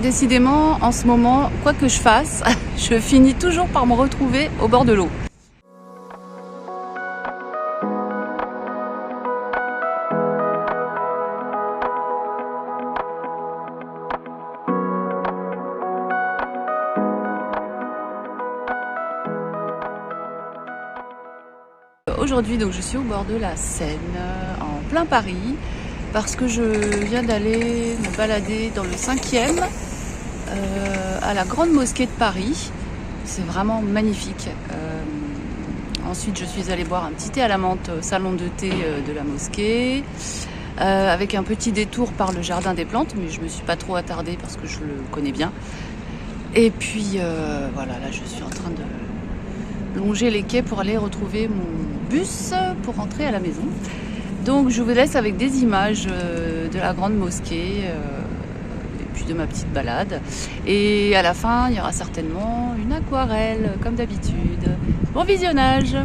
Décidément, en ce moment, quoi que je fasse, je finis toujours par me retrouver au bord de l'eau. Aujourd'hui, donc, je suis au bord de la Seine, en plein Paris, parce que je viens d'aller me balader dans le 5e, à la Grande Mosquée de Paris. C'est vraiment magnifique. Ensuite, je suis allée boire un petit thé à la menthe au salon de thé de la mosquée, avec un petit détour par le jardin des plantes, mais je me suis pas trop attardée parce que je le connais bien. Et puis voilà, là je suis en train de longer les quais pour aller retrouver mon bus pour rentrer à la maison. Donc je vous laisse avec des images de la grande mosquée et puis de ma petite balade. Et à la fin, il y aura certainement une aquarelle comme d'habitude. Bon visionnage!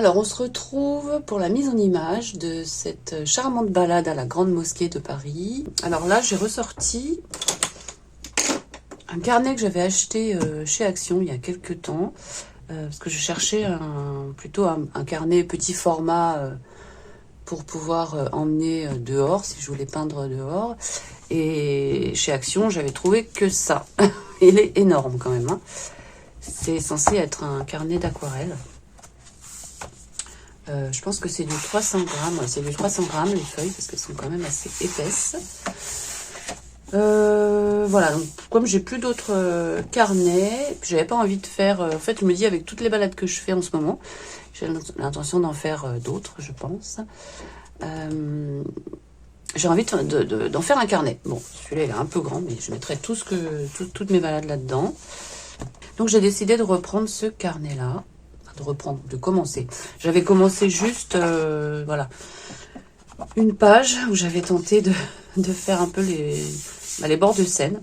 Alors, on se retrouve pour la mise en image de cette charmante balade à la Grande Mosquée de Paris. Alors là, j'ai ressorti un carnet que j'avais acheté chez Action il y a quelques temps. Parce que je cherchais plutôt un carnet petit format pour pouvoir emmener dehors, si je voulais peindre dehors. Et chez Action, j'avais trouvé que ça. Il est énorme quand même, hein. C'est censé être un carnet d'aquarelle. Je pense que c'est du 300 grammes. Ouais, c'est du 300 grammes les feuilles, parce qu'elles sont quand même assez épaisses. Voilà, donc comme j'ai plus d'autres carnets, j'avais pas envie de faire... en fait, je me dis, avec toutes les balades que je fais en ce moment, j'ai l'intention d'en faire d'autres, je pense. J'ai envie d'en faire un carnet. Bon, celui-là, il est un peu grand, mais je mettrai toutes mes balades là-dedans. Donc, j'ai décidé de reprendre ce carnet-là. De commencer. J'avais commencé juste, voilà, une page où j'avais tenté de faire un peu les bords de Seine.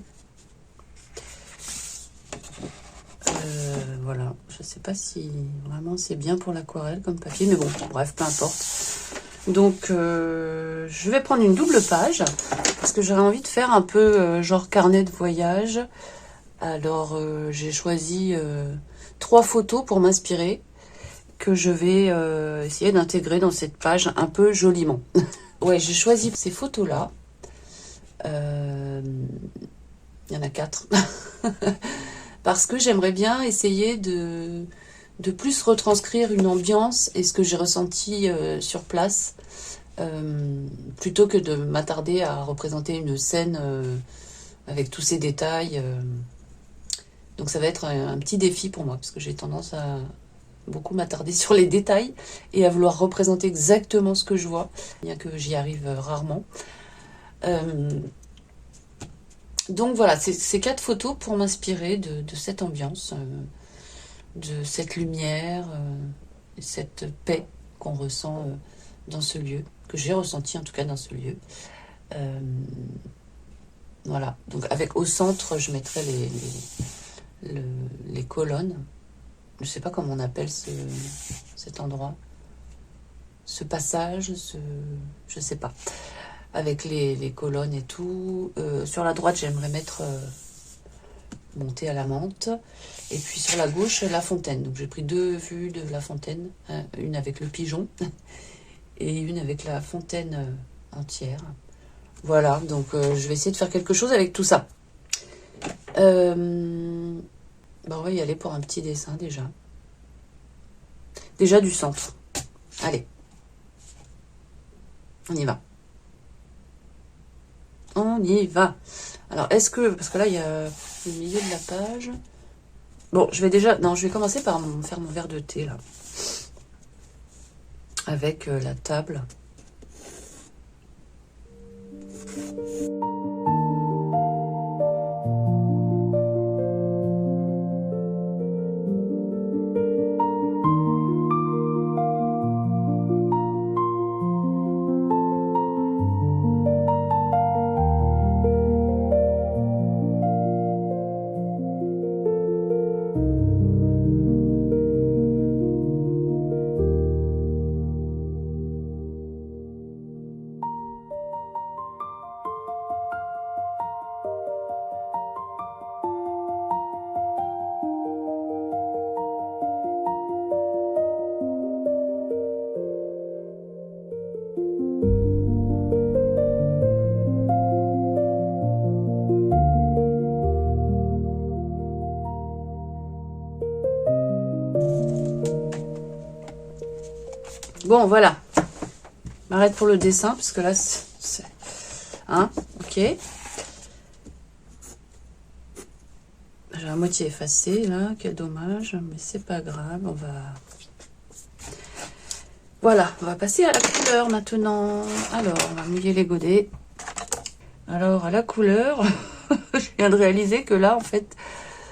Voilà, je sais pas si vraiment c'est bien pour l'aquarelle comme papier, mais bon, bref, peu importe. Donc, je vais prendre une double page parce que j'aurais envie de faire un peu genre carnet de voyage. Alors, j'ai choisi 3 photos pour m'inspirer que je vais essayer d'intégrer dans cette page un peu joliment. Ouais, j'ai choisi ces photos-là. Il y en a 4. Parce que j'aimerais bien essayer de plus retranscrire une ambiance et ce que j'ai ressenti sur place, plutôt que de m'attarder à représenter une scène avec tous ces détails. Donc ça va être un petit défi pour moi, parce que j'ai tendance à beaucoup m'attarder sur les détails et à vouloir représenter exactement ce que je vois, bien que j'y arrive rarement. Donc voilà, ces 4 photos pour m'inspirer de cette ambiance, de cette lumière, cette paix qu'on ressent dans ce lieu, que j'ai ressenti en tout cas dans ce lieu. Voilà, donc avec au centre, je mettrai les colonnes. Je ne sais pas comment on appelle cet endroit, ce passage, je ne sais pas. Avec les colonnes et tout. Sur la droite, j'aimerais mettre montée à la menthe. Et puis sur la gauche, la fontaine. Donc j'ai pris 2 vues de la fontaine. Une avec le pigeon et une avec la fontaine entière. Voilà, donc je vais essayer de faire quelque chose avec tout ça. On va y aller pour un petit dessin déjà. Déjà du centre. Allez. On y va. On y va. Alors, est-ce que... Parce que là, il y a le milieu de la page. Bon, je vais commencer par faire mon verre de thé, là. Avec la table. Bon, voilà. Je m'arrête pour le dessin, parce que là, c'est... Hein, ok. J'ai à moitié effacé, là. Quel dommage, mais c'est pas grave. Voilà, on va passer à la couleur maintenant. Alors, on va mouiller les godets. Alors, à la couleur, je viens de réaliser que là, en fait,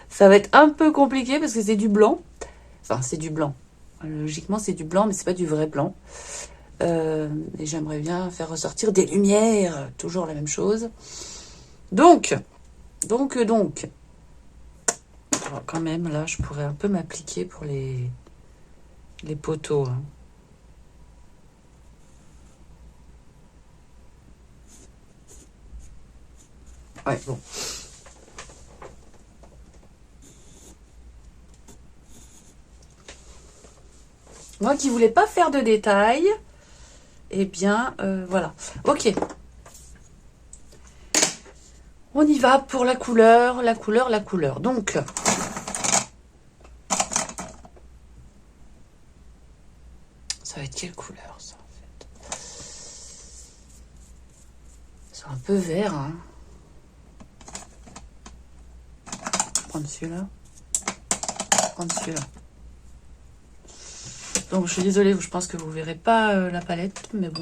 ça va être un peu compliqué, parce que c'est du blanc. Enfin, c'est du blanc. Logiquement, c'est du blanc, mais c'est pas du vrai blanc. Et j'aimerais bien faire ressortir des lumières, toujours la même chose. Donc. Alors, quand même, là, je pourrais un peu m'appliquer pour les poteaux. Hein. Ouais, bon. Moi qui voulais pas faire de détails, eh bien, voilà. Ok. On y va pour la couleur, la couleur, la couleur. Donc, ça va être quelle couleur, ça, en fait? C'est un peu vert, hein. Je vais prendre celui-là. Prendre celui-là. Donc, je suis désolée, je pense que vous verrez pas la palette, mais bon.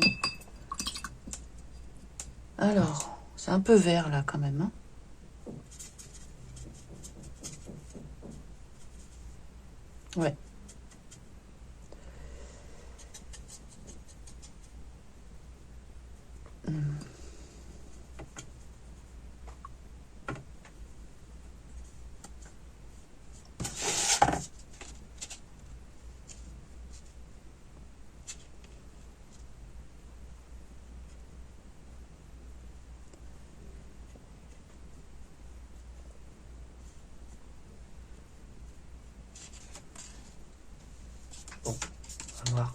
Alors, c'est un peu vert, là, quand même, hein. Ouais. Bon, on va voir.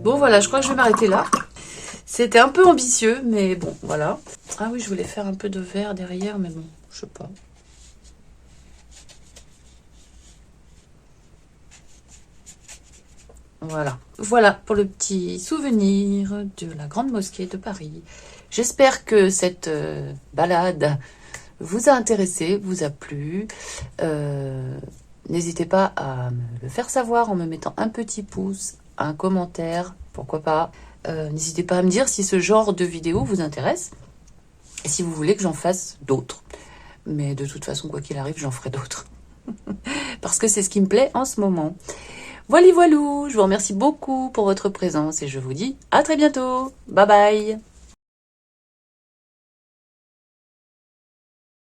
Bon, voilà, je crois que je vais m'arrêter là. C'était un peu ambitieux, mais bon, voilà. Ah oui, je voulais faire un peu de vert derrière, mais bon, je sais pas. Voilà. Voilà pour le petit souvenir de la Grande Mosquée de Paris. J'espère que cette balade vous a intéressé, vous a plu. N'hésitez pas à me le faire savoir en me mettant un petit pouce, un commentaire, pourquoi pas. N'hésitez pas à me dire si ce genre de vidéo vous intéresse et si vous voulez que j'en fasse d'autres. Mais de toute façon, quoi qu'il arrive, j'en ferai d'autres. Parce que c'est ce qui me plaît en ce moment. Voilà, voilou, je vous remercie beaucoup pour votre présence et je vous dis à très bientôt. Bye bye.